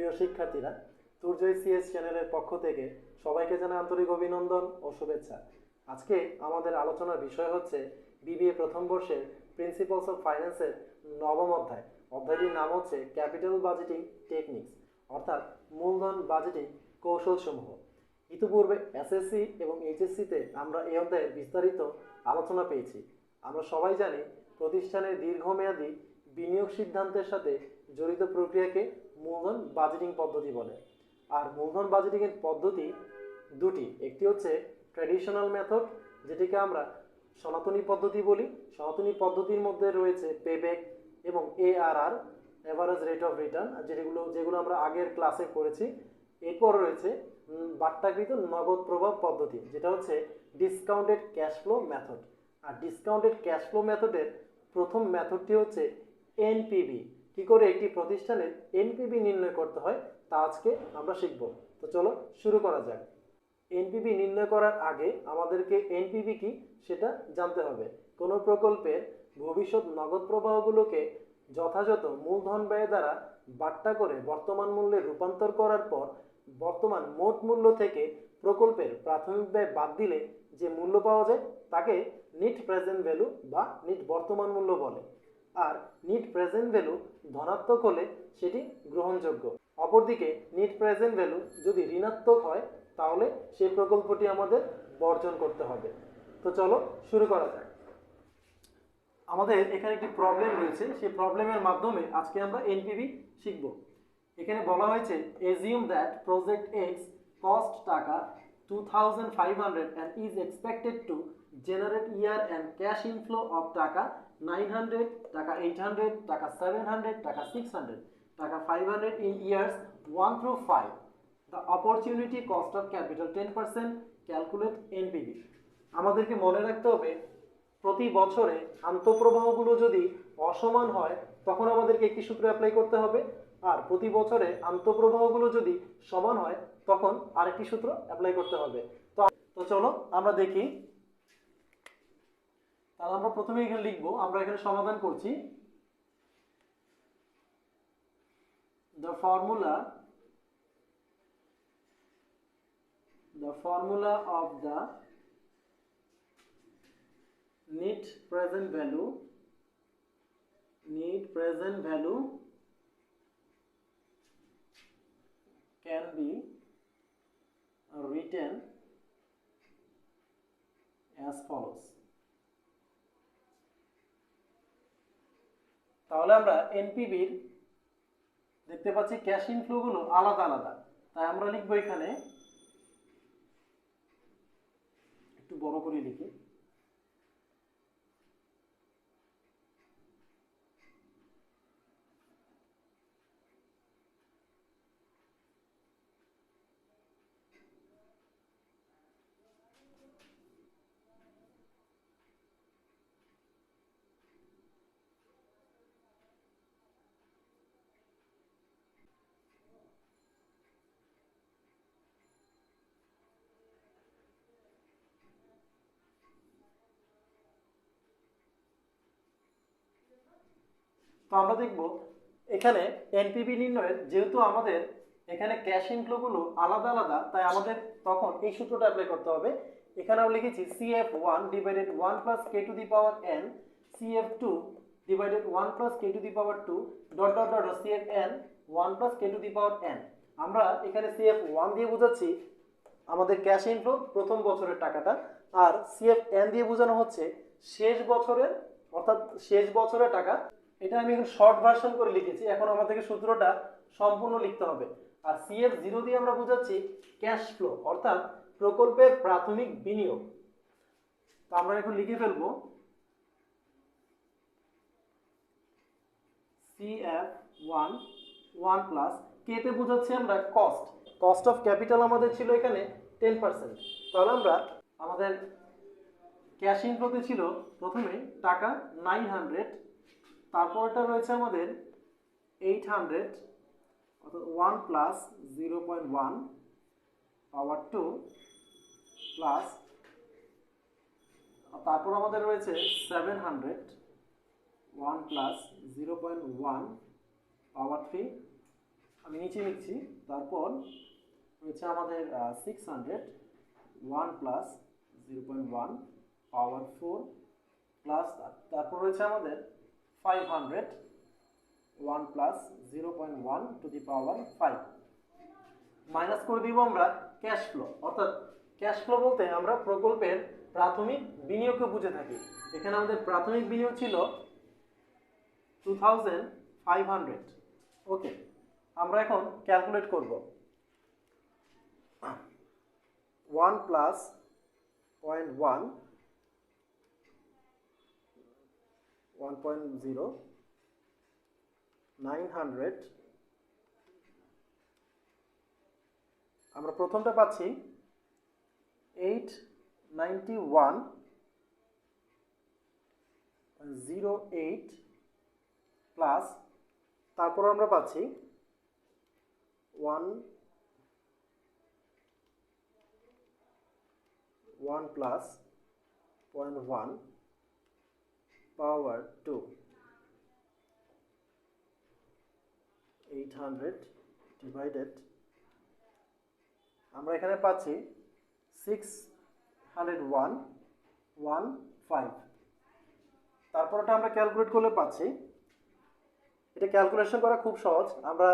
প্রিয় শিক্ষার্থীরা, তুর্জয় সিএস চ্যানেলের পক্ষ থেকে সবাইকে জানাই আন্তরিক অভিনন্দন ও শুভেচ্ছা। আজকে আমাদের আলোচনার বিষয় হচ্ছে বিবিএ প্রথম বর্ষের প্রিন্সিপালস অফ ফাইন্যান্সের নবম অধ্যায়। অধ্যায়টির নাম হচ্ছে ক্যাপিটাল বাজেটিং টেকনিক্স, অর্থাৎ মূলধন বাজেটিং কৌশলসমূহ। ইতিপূর্বে এসএসসি এবং এইচএসসিতে আমরা এই অধ্যায়ে বিস্তারিত আলোচনা পেয়েছি। আমরা সবাই জানি প্রতিষ্ঠানের দীর্ঘমেয়াদী বিনিয়োগ সিদ্ধান্তের সাথে জড়িত প্রক্রিয়াকে মূলধন বাজেটিং পদ্ধতি বলে। আর মূলধন বাজেটিংয়ের পদ্ধতি দুটি, একটি হচ্ছে ট্র্যাডিশনাল মেথড, যেটিকে আমরা সনাতনী পদ্ধতি বলি। সনাতনী পদ্ধতির মধ্যে রয়েছে পেব্যাক এবং ARR, average rate of return, যেগুলো আমরা আগের ক্লাসে করেছি। এরপর রয়েছে বাট্টাকৃত নগদ প্রবাহ পদ্ধতি, যেটা হচ্ছে ডিসকাউন্টেড ক্যাশ ফ্লো মেথড। আর ডিসকাউন্টেড ক্যাশ ফ্লো মেথডের প্রথম মেথডটি হচ্ছে এনপিভি। কি করে একটি প্রতিষ্ঠানের এনপিভি নির্ণয় করতে হয় তা আজকে আমরা শিখব। তো চলো শুরু করা যাক। এনপিভি নির্ণয় করার আগে আমাদেরকে এনপিভি কি সেটা জানতে হবে। কোনো প্রকল্পের ভবিষ্যৎ নগদ প্রবাহগুলোকে যথাযথ মূলধন ব্যয় দ্বারা বাট্টা করে বর্তমান মূল্যে রূপান্তর করার পর বর্তমান মোট মূল্য থেকে প্রকল্পের প্রাথমিক ব্যয় বাদ দিলে যে মূল্য পাওয়া যায় তাকে নিট প্রেজেন্ট ভ্যালু বা নিট বর্তমান মূল্য বলে। আর নিট প্রেজেন্ট ভ্যালু ধনাত্মক হলে সেটি গ্রহণযোগ্য। অপরদিকে নিট প্রেজেন্ট ভ্যালু যদি ঋণাত্মক হয় তাহলে সেই প্রকল্পটি আমাদের বর্জন করতে হবে। তো চলো শুরু করা যাক। আমাদের এখানে একটি প্রবলেম রয়েছে, সেই প্রবলেমের মাধ্যমে আজকে আমরা এনপিভি শিখব। এখানে বলা হয়েছে assume that project X cost টাকা 2500 and is expected to generate year and cash inflow of টাকা 900, টাকা 800, টাকা 700, টাকা 600, টাকা 500 in years 1 through 5. The opportunity cost of capital 10%. Calculate NPV. আমাদেরকে মনে রাখতে হবে প্রতি বছরে আন্তঃপ্রবাহগুলো যদি অসমান হয় তখন আমাদেরকে একটি সূত্র অ্যাপ্লাই করতে হবে, আর প্রতি বছরে আন্তঃপ্রবাহগুলো যদি সমান হয় তখন আরেকটি সূত্র অ্যাপ্লাই করতে হবে। তো চলো আমরা দেখি। তাহলে আমরা প্রথমে এখানে লিখবো, আমরা এখানে সমাধান করছি। The formula of the net present value can be written as follows. তাহলে আমরা এনপিভির দেখতে পাচ্ছি ক্যাশ ইনফ্লো গুলো আলাদা আলাদা, তাই আমরা লিখবো এখানে, একটু বড় করে লিখি। তো আমরা দেখব এখানে এনপিভি নির্ণয়ের, যেহেতু আমাদের এখানে ক্যাশ ইনফ্লোগুলো আলাদা আলাদা, তাই আমাদের তখন এই সূত্রটা অ্যাপ্লাই করতে হবে। এখানে আমরা লিখেছি CF1 divided 1 plus k to the power n, CF2 divided 1 plus k to the power 2 dot dot dot CFN 1 plus k to the power n। আমরা এখানে CF1 দিয়ে বোঝাচ্ছি আমাদের ক্যাশ ইনফ্লো প্রথম বছরের টাকাটা, আর CFN দিয়ে বোঝানো হচ্ছে শেষ বছরের, অর্থাৎ শেষ বছরের টাকা। এটা আমি এখন শর্ট ভার্সন করে লিখেছি, এখন আমাদেরকে সূত্রটা সম্পূর্ণ লিখতে হবে। আর CF0 দিয়ে আমরা বোঝাচ্ছি ক্যাশ ফ্লো, অর্থাৎ প্রকল্পের প্রাথমিক বিনিয়োগ। তো আমরা এখন লিখে ফেলবো CF1 1 প্লাস কে তে বোঝাচ্ছি আমরা কস্ট অফ ক্যাপিটাল আমাদের ছিল এখানে 10%। তাহলে আমরা আমাদের ক্যাশ ইনফ্লোতে ছিল প্রথমে টাকা 900, তারপরটা রয়েছে আমাদের 800, অর্থাৎ 1 প্লাস 0.1 পাওয়ার 2 প্লাস, তারপর আমাদের রয়েছে 700, 1 প্লাস 0.1 পাওয়ার 3, আমি নিচে লিখছি। তারপর রয়েছে আমাদের 600 1 প্লাস 0.1 পাওয়ার 4 প্লাস তারপর রয়েছে আমাদের 500 1 plus 0.1 to the power 5 minus করে দিব আমরা ক্যাশ ফ্লো। অর্থাৎ ক্যাশ ফ্লো বলতে আমরা প্রকল্পের প্রাথমিক বিনিয়োগকে বুঝে থাকি। এখানে আমাদের প্রাথমিক বিনিয়োগ ছিল 2500। ওকে, আমরা এখন ক্যালকুলেট করব। 1 প্লাস 0.1 1.0 900, আমরা প্রথমটা পাচ্ছি 891.08 প্লাস তারপর আমরা পাচ্ছি 1 প্লাস 0.1 পাওয়ার 2 800 ডিভাইডেড আমরা এখানে পাচ্ছি 601.15। তারপরটা আমরা ক্যালকুলেট করলে পাচ্ছি, এটা ক্যালকুলেশন করা খুব সহজ। আমরা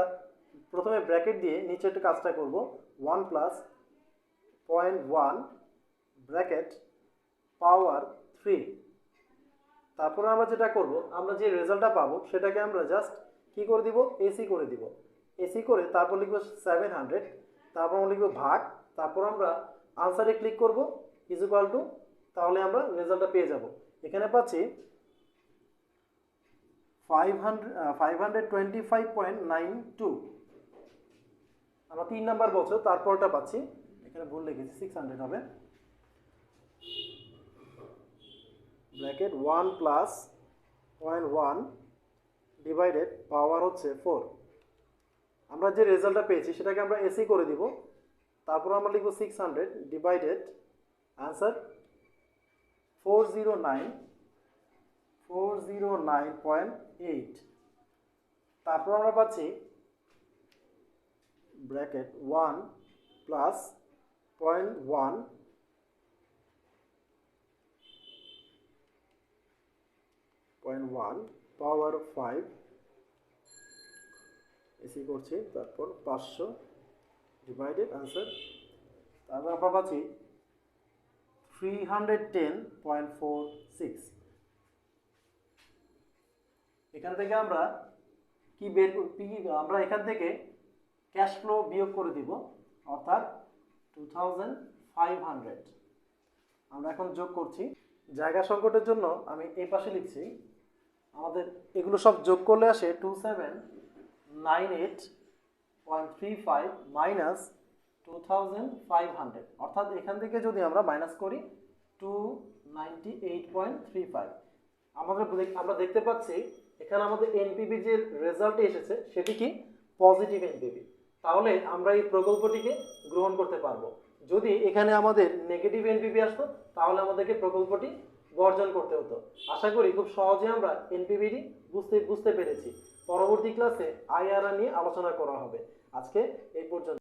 প্রথমে ব্র্যাকেট দিয়ে নিচে একটা কাজটা করব। 1 প্লাস 0.1 ব্র্যাকেট পাওয়ার 3। তারপরে আমরা যেটা করব, আমরা যে রেজাল্টটা পাবো সেটাকে আমরা জাস্ট কি করে দিব, এসি করে দিব। এসি করে তারপর লিখব 700, তারপর আমরা লিখব ভাগ, তারপর আমরা আনসারে ক্লিক করব ইজ ইকুয়াল টু, তাহলে আমরা রেজাল্টটা পেয়ে যাব। এখানে পাচ্ছি 525.92। আমরা 3 নাম্বার বছর তারপরটা পাচ্ছি, এখানে ভুল লিখেছি, 600 হবে। ব্র্যাকেট 1 প্লাস 0.1 ডিভাইডেড পাওয়ার হচ্ছে 4। আমরা যে রেজাল্টটা পেয়েছি সেটাকে আমরা এসি করে দিব। তারপর আমরা লিখব 600 ডিভাইডেড আনসার 409.8। তারপর আমরা পাচ্ছি ব্র্যাকেট 1 প্লাস 0.1 পাওয়ার 5 এসি করছি, তারপর 500 ডিভাইডেড আনসার, তারপর আমরা পাচ্ছি 310.46। এখান থেকে আমরা কি আমরা এখান থেকে ক্যাশ ফ্লো বিয়োগ করে দিব, অর্থাৎ 2500। আমরা এখন যোগ করছি। জায়গা সংকটের জন্য আমি এই পাশে লিখছি। আমাদের এগুলো সব যোগ করলে আসে 2798.35 মাইনাস 2500, অর্থাৎ এখান থেকে যদি আমরা মাইনাস করি 298.35, আমরা দেখতে পাচ্ছি এখানে আমাদের এনপিভি যে রেজাল্টে এসেছে সেটি কি পজিটিভ এনপিভি। তাহলে আমরা এই প্রকল্পটিকে গ্রহণ করতে পারবো। যদি এখানে আমাদের নেগেটিভ এনপিভি আসতো তাহলে আমাদেরকে প্রকল্পটি বর্জন করতে হতো। আশা করি খুব সহজে আমরা এনপিভিটি বুঝতে পেরেছি। পরবর্তী ক্লাসে আইআরআর নিয়ে আলোচনা করা হবে। আজকে এই পর্যন্ত।